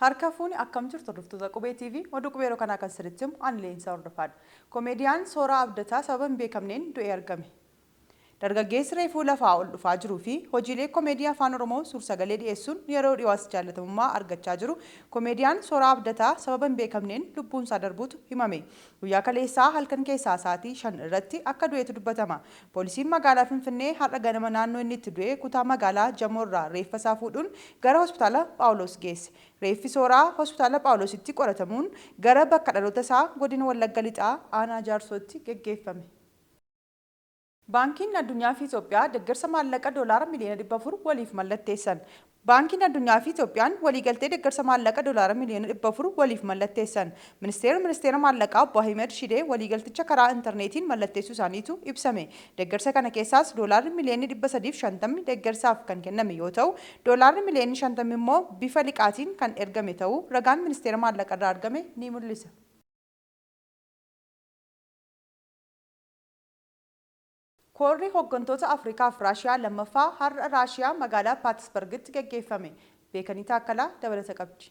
Harka fuuni akkam jirtu dhuftoota qubee TV oduu qubeeroo kanaa kan sirriitti himu ani Leensaa Hordofaadha. Komeediyaan Sooraa Abdataa sababa hin beekamneen du'ee argame. Dargaggeessi reefuu lafaa ol dhufaa jiruu fi hojiilee komeedii afaan Oromoo suur-sagalee dhiyeessuun yeroo dhiyaas jaalatamummaa argachaa jiru. Komeediyaan Sooraa Abdataa sababa hin beekamneen lubbuun isaa darbuutu himame. Guyyaa kaleessaa halkan keessaa sa'aatii 5 irratti akka du'eetu dubbatama. Poolisiin magaalaa Finfinnee har'a ganama naannoo inni itti du'e kutaa magaalaa Jamoorraa reeffa isaa fuudhuun gara hospitaala Phaawulos geesse. Reeffi Sooraa hospitaala Phaawulositti qoratamuun gara bakka dhaloota isaa godina Wallagga Lixaa aanaa Jaarsootti geggeeffame. Baankiin Addunyaa fi Itoophiyaa deeggarsa maallaqa doolaara miliyoona 400 waliif mallatteessan. Baankiin Addunyaa fi Itoophiyaan waliigaltee deeggarsa maallaqa doolaara miliyoona 400 waliif mallatteessan. Ministeera maallaqaa Obbo Ahmed Shidee waliigalticha karaa intarneetiin mallatteessuu isaaniitu ibsame. Deeggarsa kana keessaas doolaarri miliyoonni 350 deeggarsaaf kan kenname yoo ta'u, doolaarri miliyoonni 50 immoo bifa liqaatiin kan ergame ta'uu ragaan ministeera maallaqaa irraa argame ni mul'isa. Koorri hooggantoota Afrikaa fi Raashiyaa lammaffaa har'a Raashiyaa magaalaa Paatisbargitti geggeeffame. Beekanii Taakkalaa dabalata qabdi.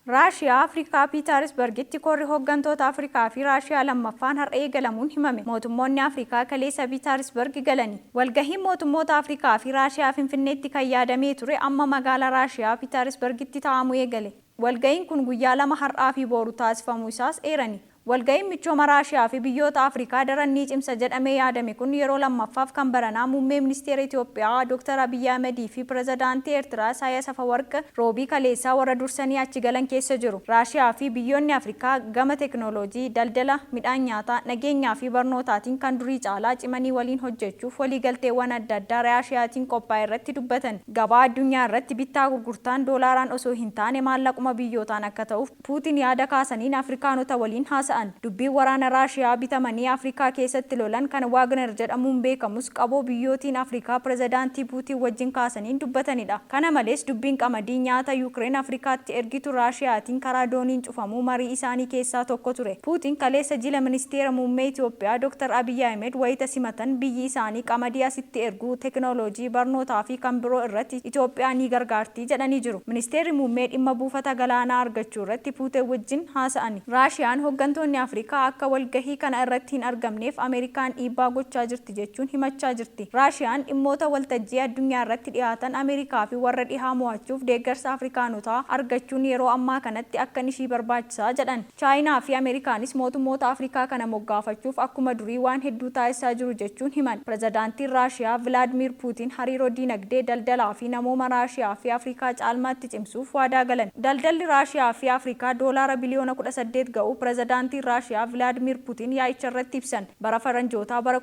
Raashiyaa Afrikaa Paatisbargitti koorri hooggantoota Afrikaa fi Raashiyaa lammaffaan har'a eegalamuun himame. Mootummoonni Afrikaa kaleessa Paatisbarg galanii. Walgahiin mootummoota Afrikaa fi Raashiyaa Finfinneetti kan yaadamee ture amma magaalaa Raashiyaa Paatisbargitti taa'amuu eegale. Walgahiin kun guyyaa lama har'aa fi booru taasifamuu isaas eerani. Walgahiin michooma Raashiyaa fi biyyoota Afrikaa daran ni cimsa jedhamee yaadame kun yeroo lammaffaaf kan baranaa muummee ministeera Itoophiyaa Dr. Abiy Ahmed fi pirezidaantii Eertiraa Isaayyaas Afeworqi roobii kaleessaa warra dursanii achi galan keessa jiru. Raashiyaa fi biyyoonni Afrikaa gama teekinooloojii, daldala, midhaan nyaataa, nageenyaa fi barnootaatiin kan durii caalaa cimanii waliin hojjechuuf waliigalteewwan adda addaa Raashiyaatiin qophaa'e irratti dubbatan. Gabaa addunyaa irratti bittaa gurgurtaan doolaaraan osoo hin taane maallaquma biyyootaan akka ta'uuf Puutiin yaada kaasaniin Afrikaanota waliin haasa'an. Dubbii waraana Raashiyaa bitamanii Afrikaa keessatti lolan kan Waagner jedhamuun beekamus qaboo biyyootiin Afrikaa pirezidaantii Puutiin wajjin kaasaniin dubbatanidha. Kana malees dubbiin qamadii nyaata Yuukireen Afrikaatti ergitu Raashiyaatiin karaa dooniin cufamuu marii isaanii keessaa tokko ture. Puutiin kaleessa jila ministeera muummee Itoophiyaa Dr. Abiy Ahmed wayita simatan biyyi isaanii qamadii asitti erguu teekinooloojii barnootaa fi kan biroo irratti Itoophiyaa ni gargaarti jedhanii jiru. Ministeerri muummee dhimma buufata galaanaa argachuu irratti Puutiin wajjin haasa'ani. Raashiyaan hooggantoonni Afrikaa akka walgahii kana irratti hin argamneef Ameerikaan dhiibbaa gochaa jirti jechuun himachaa jirti. Raashiyaan dhimmoota waltajjii addunyaa irratti dhiyaatan Ameerikaa fi warra dhihaa mo'achuuf deeggarsa Afrikaanotaa argachuun yeroo ammaa kanatti akka ishii barbaachisaa jedhan. Chaayinaa fi Ameerikaanis mootummoota Afrikaa kana moggaafachuuf akkuma durii waan hedduu taasisaa jiru jechuun himan. Pirezidaantiin Raashiyaa Vilaadimiir Puutiin hariiroo diinagdee, daldalaa fi namooma Raashiyaa fi Afrikaa caalmaatti cimsuuf waadaa galan. Daldalli Raashiyaa fi Afrikaa doolaara biliyoona 18 ga'u pirezidaantii Raashiyaa Vilaadimiir Puutiin yaa'icha irratti ibsan. Bara faranjootaa bara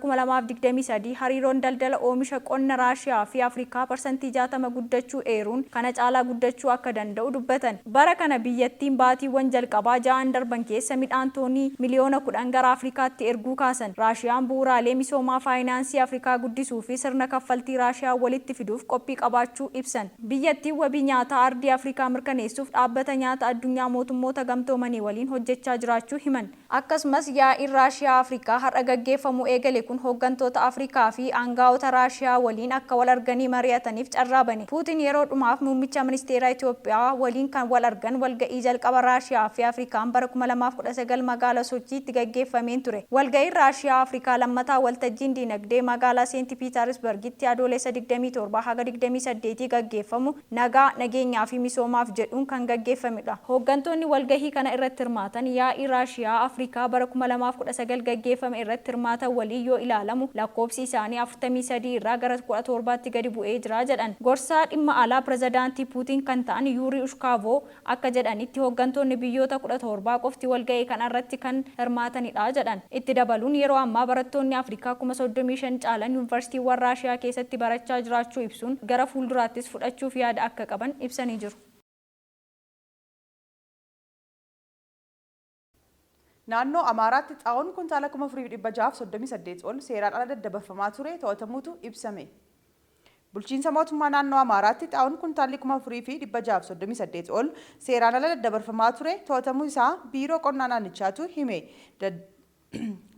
2023 hariiroon daldala oomisha qonna Raashiyaa fi Afrikaa parsantii 60 guddachuu eeruun kana caalaa guddachuu akka danda'u dubbatan. Bara kana biyyattiin baatiiwwan jalqabaa ja'an darban keessa midhaan toonii miliyoona 10 gara Afrikaatti erguu kaasan. Raashiyaan bu'uuraalee misoomaa faayinaansii Afrikaa guddisuu fi sirna kaffaltii Raashiyaa walitti fiduuf qophii qabaachuu ibsan. Biyyattiin wabii nyaataa ardii Afrikaa mirkaneessuuf dhaabbata nyaata addunyaa mootummoota gamtoomanii waliin hojjechaa jiraachuu himan. Akkasumas yaa'iin Raashiyaa Afrikaa har'a gaggeeffamu eegale kun hooggantoota Afrikaa fi aangaa'ota Raashiyaa waliin akka wal arganii mari'ataniif carraa bane. Puutiin yeroo dhumaaf muummicha ministeera Itoophiyaa waliin kan wal argan walga'ii jalqaba Raashiyaa fi Afrikaan bara 2019 magaalaa Sochiitti gaggeeffameen ture. Walga'iin Raashiyaa Afrikaa lammataa waltajjiin diinagdee magaalaa Seent Piitersbargitti adoolessa 27 haga 28 gaggeeffamu nagaa, nageenyaa fi misoomaaf jedhuun kan gaggeeffamedha. Hooggantoonni walgahii kana irratti hirmaatan yaa'ii Raashiyaa Afrikaa bara 2019 gaggeeffame irratti hirmaatan walii yoo ilaalamu lakkoofsi isaanii 43 irraa gara 17tti gadi bu'ee jira jedhan. Gorsaa dhimma alaa pirezidaantii Puutiin kan ta'an Yuurii Ushkaavoo akka jedhanitti hooggantoonni biyyoota 17 qofti walgahii kana irratti kan hirmaatanidha jedhan. Itti dabaluun yeroo ammaa barattoonni Afrikaa 35,000 caalan yuunivarsiitiiwwan Raashiyaa keessatti barachaa jiraachuu ibsuun gara fuulduraattis fudhachuuf yaada akka qaban ibsanii jiru. Naannoo Amaaraatti xaa'oon kuntaala 4,638 ol seeraan ala daddabarfamaa ture to'atamuutu ibsame. Bulchiinsa mootummaa naannoo Amaaraatti xaa'oon kuntaalli 4,638 ol seeraan ala daddabarfamaa ture to'atamuu isaa biiroo qonnaa naannichaatu hime.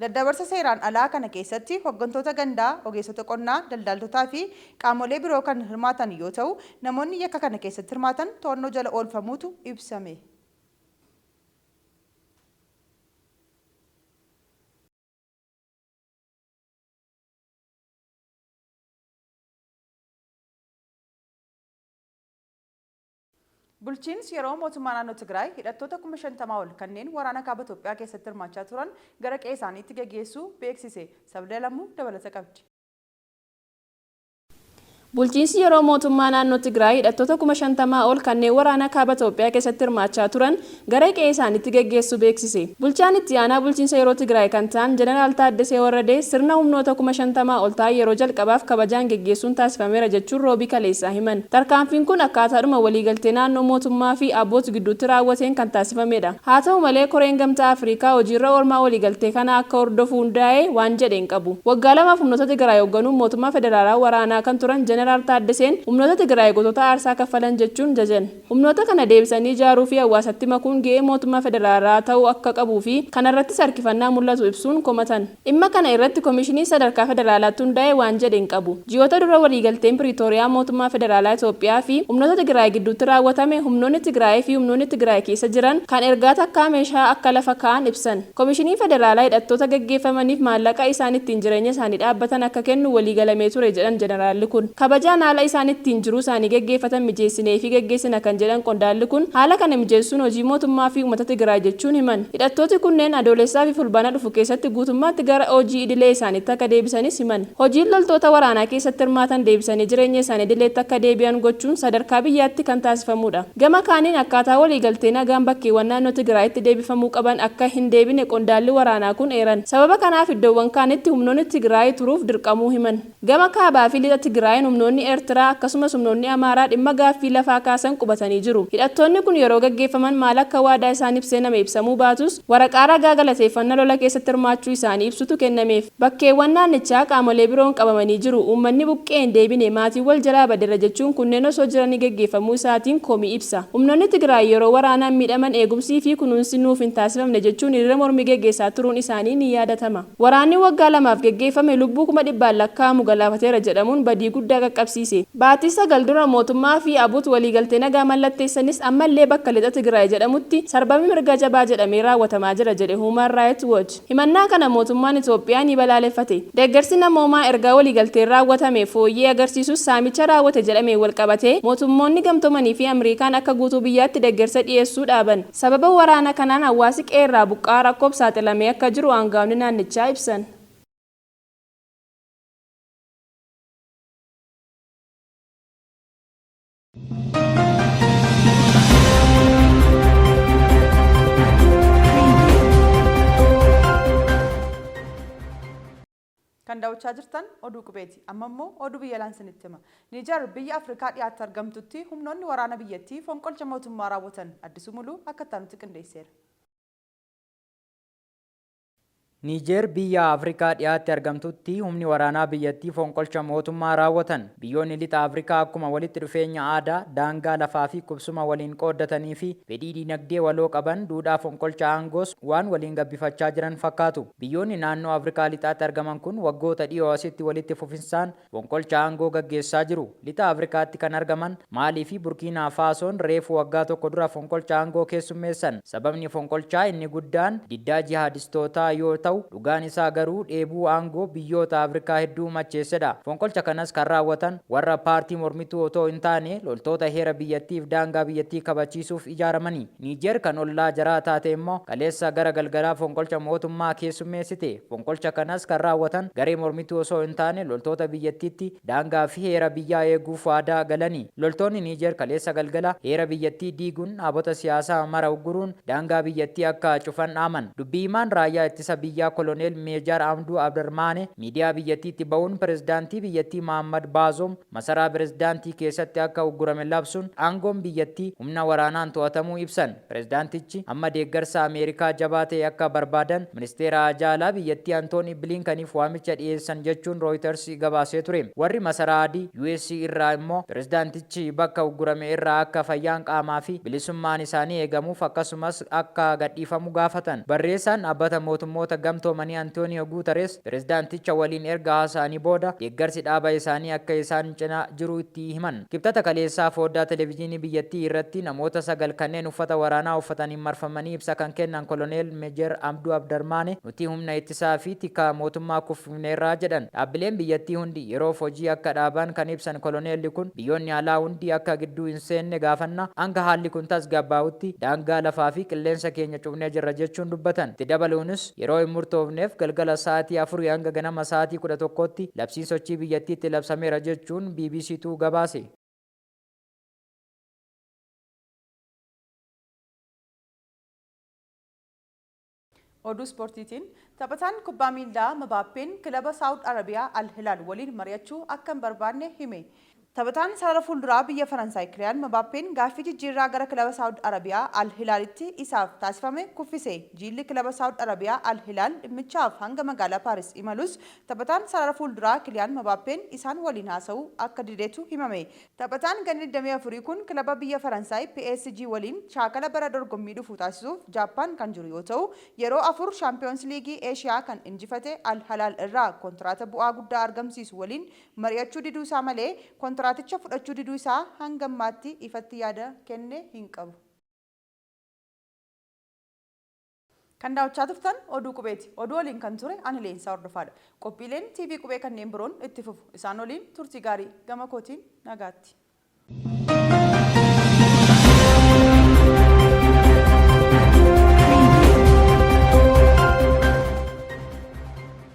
Daddabarsa seeraan alaa kana keessatti hooggantoota gandaa, ogeessota qonnaa, daldaltootaa fi qaamolee biroo kan hirmaatan yoo ta'u, namoonni yakka kana keessatti hirmaatan to'annoo jala oolfamuutu ibsame. Bulchiinsi yeroo mootummaa naannoo Tigraay hidhattoota 50,000 ol kanneen waraana kaaba Itoophiyaa keessatti hirmaachaa turan gara qe'ee isaaniitti gaggeessuu beeksise. Sabda Lamuu dabalata qabdi. Bulchiinsi yeroo mootummaa naannoo Tigraay hidhattoota 50,000 ol kanneen waraana kaaba Itoophiyaa keessatti hirmaachaa turan gara qe'ee isaaniitti gaggeessuu beeksise. Bulchaan itti aanaa bulchiinsa yeroo Tigraay kan ta'an Jeneraal Taaddasee Warradee sirna humnoota 50,000 ol ta'an yeroo jalqabaaf kabajaan gaggeessuun taasifameera jechuun roobii kaleessaa himan. Tarkaanfiin kun akkaataadhuma waliigaltee naannoo mootummaa fi abbootii gidduutti raawwateen kan taasifamedha. Haa ta'u malee Koreen Gamtaa Afrikaa hojiirra oolmaa waliigaltee kana akka hordofu hundaa'ee waan jedheen qabu. Waggaa lamaaf humnoota Tigraay hoogganuun mootummaa federaalaa waraanaa kan turan Jeneraal Taaddaseen humnoota Tigraay gootota aarsaa kaffalan jechuun jajan. Humnoota kana deebisanii ijaaruu fi hawaasatti makuun ga'ee mootummaa federaalaa ta'uu akka qabuu fi kanarratti harkifannaa mul'atu ibsuun komatan. Dhimma kana irratti Komishinii Sadarkaa Federaalaatti hundaa'ee waan jedheen qabu. Ji'oota dura waliigalteen Piriitooriyaa mootummaa federaalaa Itoophiyaa fi humnoota Tigraay gidduutti raawwatame humnoonni Tigraay fi humnoonni Tigraay keessa jiran kan ergaa takkaa meeshaa akka lafa kaa'an ibsan. Komishinii Federaalaa hidhattoota gaggeeffamaniif maallaqa isaan ittiin jireenya isaanii dhaabbatan akka kennu waliigalamee ture jedhan Jeneraalli kun. Kabajaan haala isaan ittiin jiruu isaanii gaggeeffatan mijeessinee fi gaggeessina kan jedhan qondaalli kun haala kana mijeessuun hojii mootummaa fi uummata Tigraay jechuun himan. Hidhattooti kunneen adoolessaa fi fulbaana dhufu keessatti guutummaatti gara hojii idilee isaaniitti akka deebisanis himan. Hojiin loltoota waraanaa keessatti hirmaatan deebisanii jireenya isaanii idileetti akka deebi'an gochuun sadarkaa biyyaatti kan taasifamudha. Gama kaaniin akkaataa waliigaltee nagaan bakkeewwan naannoo Tigraayitti deebifamuu qaban akka hin deebine qondaalli waraanaa kun eeran. Sababa kanaaf iddoowwan kaanitti humnoonni Tigraay turuuf dirqamuu himan. Gama kaabaa fi lixa Tigraayin humnoonni Eertiraa akkasumas humnoonni Amaaraa dhimma gaaffii lafaa kaasan qubatanii jiru. Hidhattoonni kun yeroo gaggeeffaman maal akka waadaa isaan ibsee nama ibsamuu baatus waraqaa ragaa galateeffannaa lola keessatti hirmaachuu isaanii ibsutu kennameef. Bakkeewwan naannichaa qaamolee biroon qabamanii jiru. Uummanni buqqee hin deebine maatiin wal jalaa badeera jechuun kunneen osoo jiranii gaggeeffamuu isaatiin komii ibsa. Humnoonni Tigraay yeroo waraanaan miidhaman eegumsii fi kunuunsi nuuf hin taasifamne jechuun hiriira mormii gaggeessaa turuun isaanii ni yaadatama. Waraanni waggaa lamaaf gaggeeffame lubbuu 100,000 lakkaa'amu galaafateera jedhamuun badii guddaa qaqqabsiise. Baatii 9 dura mootummaa fi abuut waliigaltee nagaa mallatteessanis ammallee bakka lixa Tigraay jedhamutti sarbamni mirga jabaa jedhamee raawwatamaa jira jedhe Human Rights Watch. Himannaa kana mootummaan Itoophiyaa ni balaaleffate. Deeggarsi namoomaa ergaa waliigalteen raawwatame fooyyee agarsiisus saamicha raawwate jedhamee walqabatee mootummoonni gamtoomanii fi Ameerikaan akka guutuu biyyaatti deeggarsa dhiyeessuu dhaaban. Sababa waraana kanaan hawaasi qeerraa buqqaa rakkoof saaxilamee akka jiru aangaa'onni naannichaa ibsan. Kan daawwachaa jirtan oduu qubeeti. Amma immoo oduu biyya alaa isinitti hima. Niijar biyya Afrikaa dhiyaatti argamtutti humnoonni waraana biyyattii fonqolcha mootummaa raawwatan Addisuu Muluu akka ta'anitti qindeesseera. Niijer biyya Afrikaa dhiyaatti argamtutti humni waraanaa biyyattii fonqolcha mootummaa raawwatan. Biyyoonni lixa Afrikaa akkuma walitti dhufeenya aadaa, daangaa lafaa fi qubsuma waliin qooddatanii fi fedhii dinagdee waloo qaban duudhaa fonqolcha aangoos waan waliin gabbifachaa jiran fakkaatu. Biyyoonni naannoo Afrikaa lixaatti argaman kun waggoota dhiyoo asitti walitti fufinsaan fonqolcha aangoo gaggeessaa jiru. Lixa Afrikaatti kan argaman Maalii fi Burkiinaa Faasoon reefu waggaa tokko dura fonqolcha aangoo keessummeessan. Sababni fonqolchaa inni guddaan diddaa jihaadistootaa yoo ta'u dhugaan isaa garuu dheebuu aangoo biyyoota Afrikaa hedduu macheessedha. Fonqolcha kanas kan raawwatan warra paartii mormituu otoo hin taane loltoota heera biyyattiif daangaa biyyattii kabachiisuuf ijaaramani. Niijer kan ollaa jaraa taate immoo kaleessa gara galgalaa fonqolcha mootummaa keessummeessite. Fonqolcha kanas kan raawwatan garee mormituu osoo hin taane loltoota biyyattiitti daangaa fi heera biyyaa eeguuf waadaa galani. Loltoonni Niijer kaleessa galgala heera biyyattii diiguun dhaabota siyaasaa mara ugguruun daangaa biyyattii akka cufan dhaaman. Dubbii himaan raayyaa ittisa biyyaa Koloneel Meejar Amduu Abdarmaane miidiyaa biyyattiitti ba'uun pirezidaantii biyyattii Mahammad Baazoom masaraa pirezidaantii keessatti akka uggurame labsuun aangoon biyyattii humna waraanaan to'atamuu ibsan. Pirezidaantichi amma deeggarsa Ameerikaa jabaa ta'e akka barbaadan ministeera ajaalaa biyyattii Antoonii Bilinkaniif waamicha dhiyeessan jechuun Reuters gabaasee ture. Warri masaraa adii US irraa immoo pirezidaantichi bakka uggurame irraa akka fayyaan qaamaa fi bilisummaan isaanii eegamuuf akkasumas akka gadhiifamu gaafatan. Barreessaan dhaabbata mootummoota gamtoomanii Antooniyoo Guutarees pirezidaanticha waliin erga haasa'anii booda deeggarsi dhaaba isaanii akka isaan cinaa jiru itti himan. Kibxata kaleessaa foddaa televezyiinii biyyattii irratti namoota 9 kanneen uffata waraanaa uffatanii marfamanii ibsa kan kennan Koloneel Meejer Amduu Abdarmaane nuti humna ittisaa fi tikaa mootummaa kuffifneerraa jedhan. Dhaabbileen biyyattii hundi yeroof hojii akka dhaaban kan ibsan Koloneelli kun biyyoonni alaa hundi akka gidduu hin seenne gaafanna hanga haalli kun tasgabbaa'utti daangaa lafaa fi qilleensa keenya cufnee jirra jechuun dubbatan. Itti dabaluunis yeroo hin murtoofneef galgala sa'aatii 4 hanga ganama sa'aatii 11tti labsiin sochii biyyattiitti labsameera jechuun BBCtu gabaase. Oduu ispoortiitiin taphataan kubbaa miilaa Mbaappeen kilaba Saawud Arabiyaa Al Hilaal waliin mari'achuu akka hin barbaanne hime. Taphataan sarara fuulduraa biyya Faransaay Kylian Mbaappeen gaaffii jijjiirraa gara kilaba Saawud Arabiyaa Al Hilaalitti isaaf taasifame kuffise. Jiilli kilaba Saawud Arabiyaa Al Hilaal dhimmichaaf hanga magaalaa Paaris imalus taphataan sarara fuulduraa Kylian Mbaappeen isaan waliin haasa'uu akka dideetu himame. Taphataan ganni 24 kun kilaba biyya Faransaay PSG waliin shaakala bara dorgommii dhufu taasisuuf Jaappaan kan jiru yoo ta'u yeroo 4 Champions League Asia kan injifate Al Hilaal irraa kontraata bu'aa guddaa argamsiisu waliin mari'achuu diduu isaa malee kontraaticha fudhachuu diduu isaa hanga ammaatti ifatti yaada kenne hin qabu. Kan daawwachaa turtan oduu qubeeti. Oduu waliin kan ture ani Leensaa Hordofaadha. Qophiileen TV qubee kanneen biroon itti fufu. Isaan waliin turtii gaarii gama kootiin nagaatti.